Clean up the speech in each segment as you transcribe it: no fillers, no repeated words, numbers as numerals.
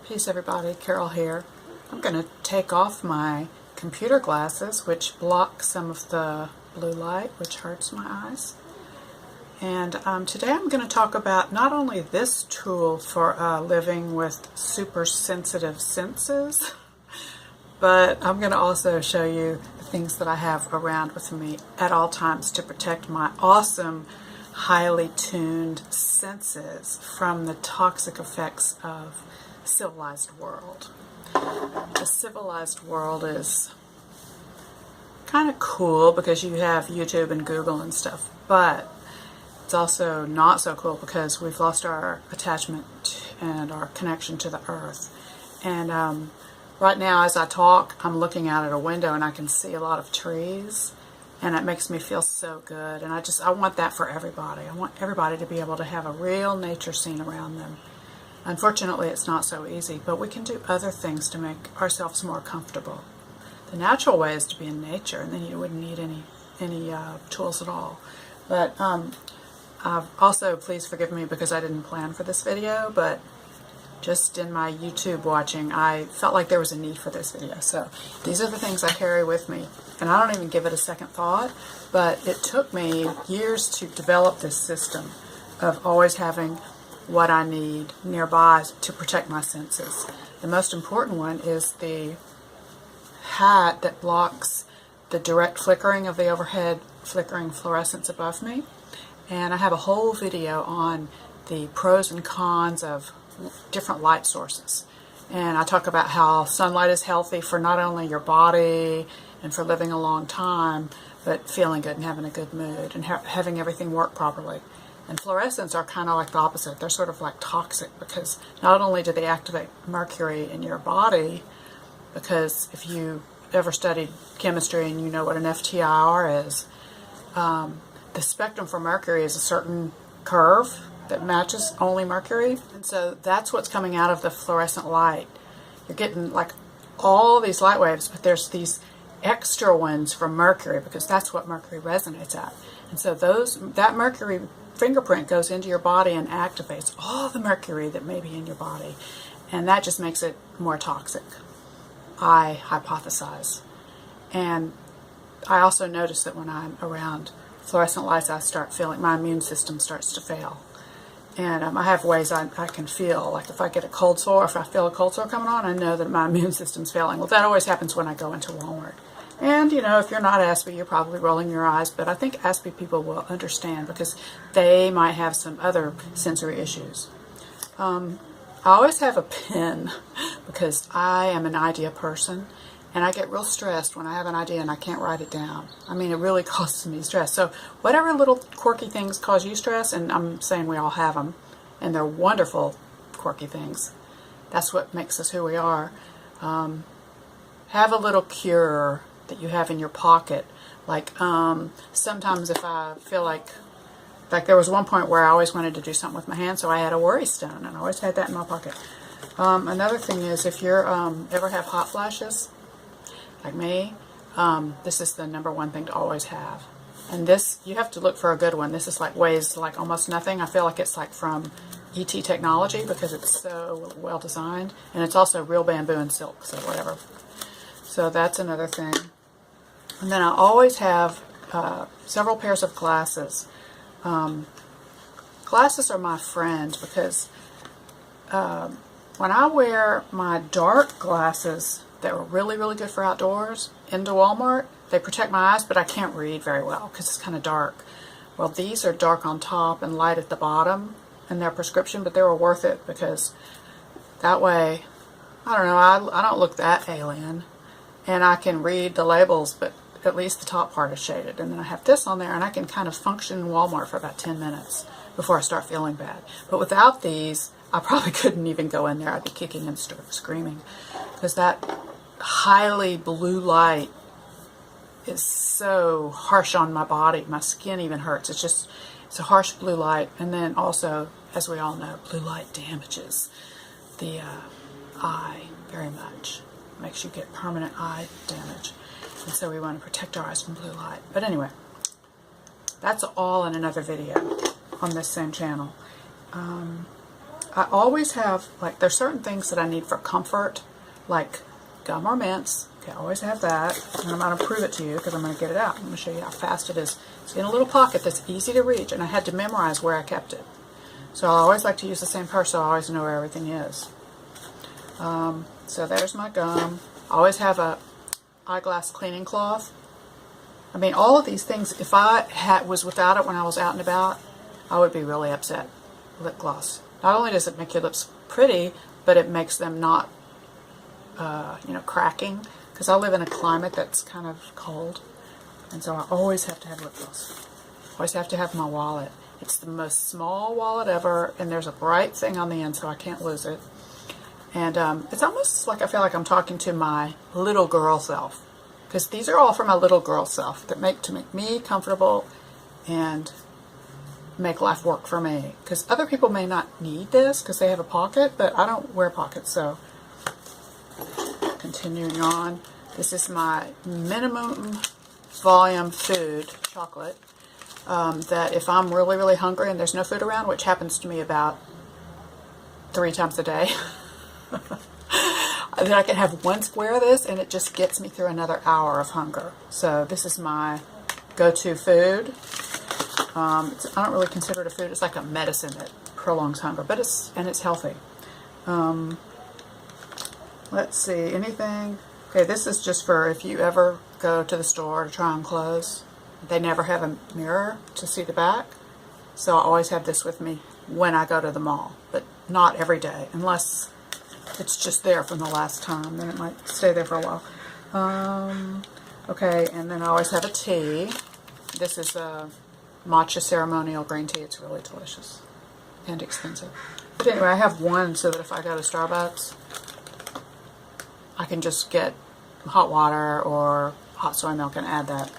Peace everybody, Carol here. I'm going to take off my computer glasses, which block some of the blue light, which hurts my eyes. And today I'm going to talk about not only this tool for living with super sensitive senses, but I'm going to also show you the things that I have around with me at all times to protect my awesome, highly tuned senses from the toxic effects of civilized world. The civilized world is kind of cool because you have YouTube and Google and stuff, but it's also not so cool because we've lost our attachment and our connection to the earth. And right now as I talk, I'm looking out at a window and I can see a lot of trees, and it makes me feel so good. And I want that for everybody. I want everybody to be able to have a real nature scene around them. Unfortunately, it's not so easy, but we can do other things to make ourselves more comfortable. The natural way is to be in nature, and then you wouldn't need any tools at all. But also, please forgive me because I didn't plan for this video, but just in my YouTube watching, I felt like there was a need for this video. So these are the things I carry with me, and I don't even give it a second thought, but it took me years to develop this system of always having what I need nearby to protect my senses. The most important one is the hat that blocks the direct flickering of the overhead flickering fluorescence above me. And I have a whole video on the pros and cons of different light sources. And I talk about how sunlight is healthy for not only your body and for living a long time, but feeling good and having a good mood and having everything work properly. And fluorescents are kind of like the opposite. They're sort of like toxic because not only do they activate mercury in your body, because if you ever studied chemistry and you know what an FTIR is, the spectrum for mercury is a certain curve that matches only mercury. And so that's what's coming out of the fluorescent light. You're getting like all these light waves, but there's these extra ones from mercury because that's what mercury resonates at. And so that mercury fingerprint goes into your body and activates all the mercury that may be in your body, and that just makes it more toxic, I hypothesize. And I also notice that when I'm around fluorescent lights, I start feeling my immune system starts to fail. And I have ways I can feel, like if I get a cold sore, if I feel a cold sore coming on, I know that my immune system's failing. Well, that always happens when I go into Walmart. And, you know, if you're not Aspie, you're probably rolling your eyes, but I think Aspie people will understand because they might have some other sensory issues. I always have a pen because I am an idea person, and I get real stressed when I have an idea and I can't write it down. I mean, it really causes me stress. So whatever little quirky things cause you stress, and I'm saying we all have them, and they're wonderful quirky things. That's what makes us who we are. Have a little cure that you have in your pocket. Like sometimes if I feel like there was one point where I always wanted to do something with my hand, so I had a worry stone, and I always had that in my pocket. Another thing is if you're ever have hot flashes, like me, this is the number one thing to always have. And this, you have to look for a good one. This is like weighs like almost nothing. I feel like it's like from ET technology because it's so well designed, and it's also real bamboo and silk, so whatever. So that's another thing. And then I always have several pairs of glasses. Glasses are my friend because when I wear my dark glasses that are really, really good for outdoors into Walmart, they protect my eyes, but I can't read very well because it's kind of dark. Well, these are dark on top and light at the bottom, and they're prescription, but they were worth it because that way, I don't know, I don't look that alien, and I can read the labels, but at least the top part is shaded. And then I have this on there, and I can kind of function in Walmart for about 10 minutes before I start feeling bad. But without these, I probably couldn't even go in there. I'd be kicking and screaming because that highly blue light is so harsh on my body. My skin even hurts. It's a harsh blue light. And then also, as we all know, blue light damages the eye very much. Makes you get permanent eye damage. And so we want to protect our eyes from blue light. But anyway, that's all in another video on this same channel. I always have, like, there's certain things that I need for comfort, like gum or mints. Okay, I always have that. And I'm going to prove it to you because I'm going to get it out. I'm going to show you how fast it is. It's in a little pocket that's easy to reach, and I had to memorize where I kept it. So I always like to use the same purse so I always know where everything is. So there's my gum. I always have a eyeglass cleaning cloth. I mean, all of these things, if I was without it when I was out and about, I would be really upset. Lip gloss. Not only does it make your lips pretty, but it makes them not, cracking. Because I live in a climate that's kind of cold. And so I always have to have lip gloss. Always have to have my wallet. It's the most small wallet ever, and there's a bright thing on the end so I can't lose it. And it's almost like I feel like I'm talking to my little girl self. Because these are all for my little girl self to make me comfortable and make life work for me. Because other people may not need this because they have a pocket, but I don't wear pockets. So continuing on, this is my minimum volume food, chocolate, that if I'm really, really hungry and there's no food around, which happens to me about 3 times a day, then I can have 1 square of this and it just gets me through another hour of hunger. So this is my go-to food. I don't really consider it a food. It's like a medicine that prolongs hunger, but it's healthy. Let's see, anything. Okay, this is just for if you ever go to the store to try on clothes. They never have a mirror to see the back, so I always have this with me when I go to the mall, but not every day, unless it's just there from the last time. Then it might stay there for a while. Okay, and then I always have a tea. This is a matcha ceremonial green tea. It's really delicious and expensive. But anyway, I have one so that if I go to Starbucks, I can just get hot water or hot soy milk and add that,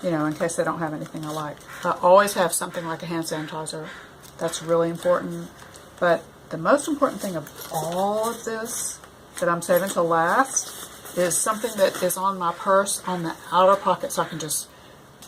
in case they don't have anything I like. I always have something like a hand sanitizer. That's really important. But the most important thing of all of this that I'm saving to last is something that is on my purse on the outer pocket, so I can just,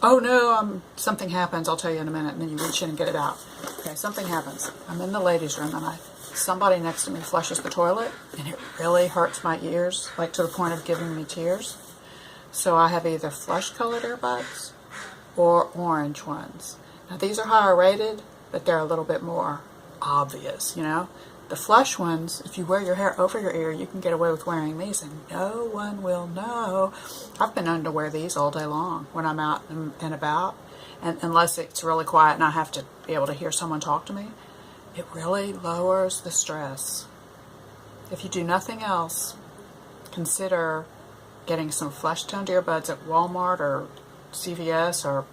oh no, something happens, I'll tell you in a minute, and then you reach in and get it out. Okay, something happens. I'm in the ladies' room and somebody next to me flushes the toilet, and it really hurts my ears, like to the point of giving me tears. So I have either flush-colored earbuds or orange ones. Now these are higher rated, but they're a little bit more obvious, The flush ones, if you wear your hair over your ear, you can get away with wearing these and no one will know. I've been known to wear these all day long when I'm out and about, and unless it's really quiet and I have to be able to hear someone talk to me. It really lowers the stress. If you do nothing else, consider getting some flesh-toned earbuds at Walmart or CVS or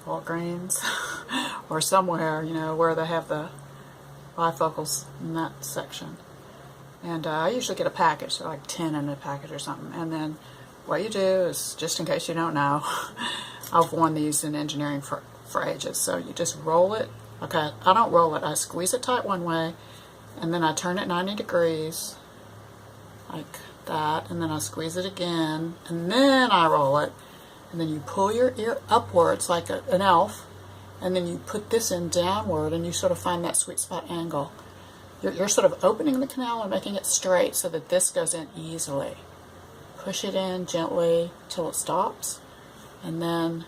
Walgreens or somewhere, where they have the bifocals in that section. And I usually get a package, so like 10 in a package or something. And then what you do is, just in case you don't know, I've worn these in engineering for ages. So you just roll it. Okay, I don't roll it. I squeeze it tight one way, and then I turn it 90 degrees, like that, and then I squeeze it again, and then I roll it, and then you pull your ear upwards like an elf, and then you put this in downward, and you sort of find that sweet spot angle. You're sort of opening the canal and making it straight so that this goes in easily. Push it in gently till it stops, and then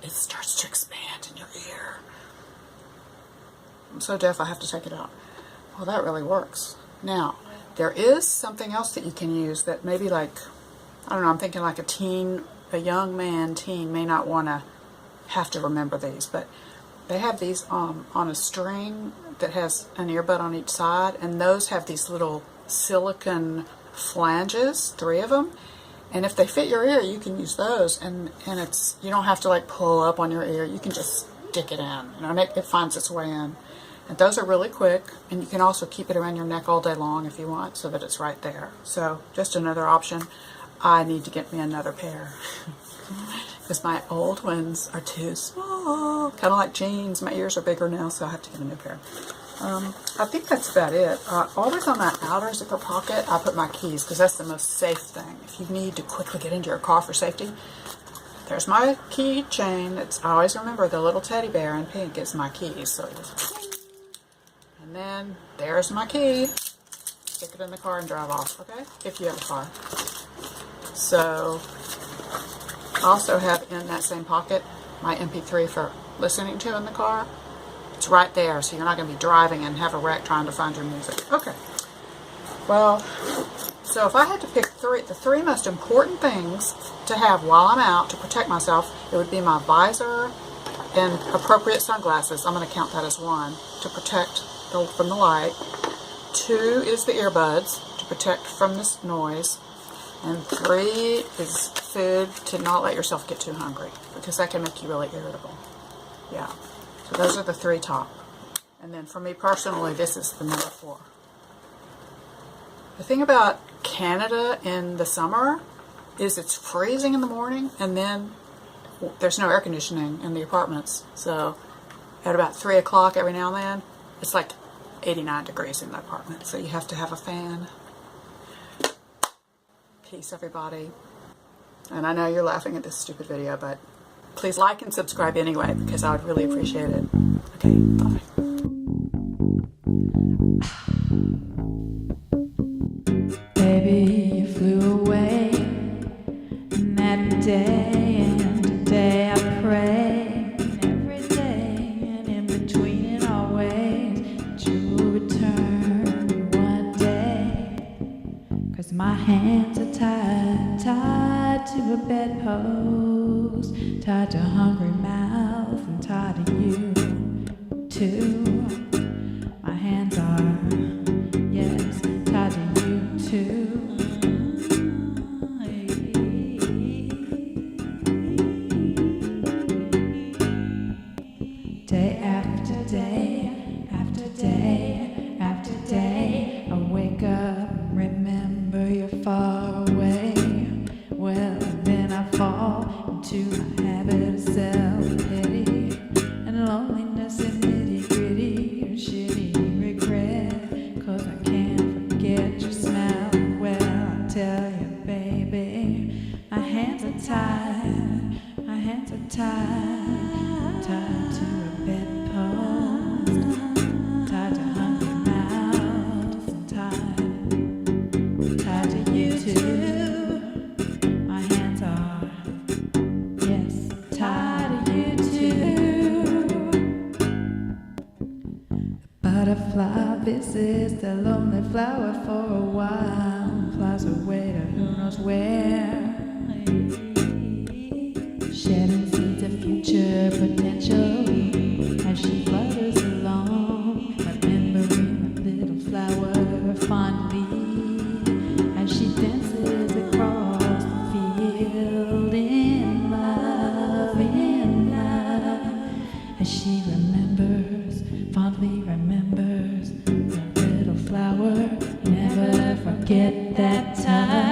it starts to expand in your ear. I'm so deaf I have to take it out. Well, that really works. Now, there is something else that you can use that maybe like, I don't know, I'm thinking like a young man, teen may not want to have to remember these, but they have these on a string that has an earbud on each side, and those have these little silicone flanges, 3 of them, and if they fit your ear, you can use those, and it's, you don't have to like pull up on your ear, you can just stick it in, and it finds its way in. And those are really quick, and you can also keep it around your neck all day long if you want, so that it's right there. So just another option. I need to get me another pair because my old ones are too small, kind of like jeans. My ears are bigger now, so I have to get a new pair. I think that's about it. Always on my outer zipper pocket, I put my keys because that's the most safe thing. If you need to quickly get into your car for safety, there's my key chain. I always remember the little teddy bear in pink is my keys, so it just And then there's my key. Stick it in the car and drive off, okay? If you have a car. So, I also have in that same pocket my MP3 for listening to in the car. It's right there, so you're not going to be driving and have a wreck trying to find your music. Okay. Well, so if I had to pick the three most important things to have while I'm out to protect myself, it would be my visor and appropriate sunglasses. I'm going to count that as one to protect from the light. 2 is the earbuds to protect from this noise. And 3 is food to not let yourself get too hungry, because that can make you really irritable. Yeah. So those are the 3 top. And then for me personally, this is the number 4. The thing about Canada in the summer is it's freezing in the morning, and then there's no air conditioning in the apartments. So at about 3 o'clock every now and then, it's like 89 degrees in the apartment. So you have to have a fan. Peace, everybody. And I know you're laughing at this stupid video, but please like and subscribe anyway, because I would really appreciate it. Okay, bye. Baby, you flew away that day, and today I pray every day and in between and always that you will return one day. 'Cause my hands are tied to a bedpost, tied to a hungry mouth, and tied to you too. My hands are, yes, tied to you too. Day after day, after day, after day, I wake up and remember you're far away. Well, then I fall into my habit of self-pity and loneliness and nitty-gritty and shitty regret. 'Cause I can't forget your smell. Well, I tell you, baby, my hands are tied, my hands are tied, tied to a bedpost, tied to hungry mouths, and tied to you too. My hands are, yes, tied to you too. Butterfly visits the lonely flower for a while, flies away to who knows where, shedding seeds of future potential as she flutters along, remembering the little flower fondly as she dances across the field in love, as she remembers, fondly remembers the little flower. Never forget that time.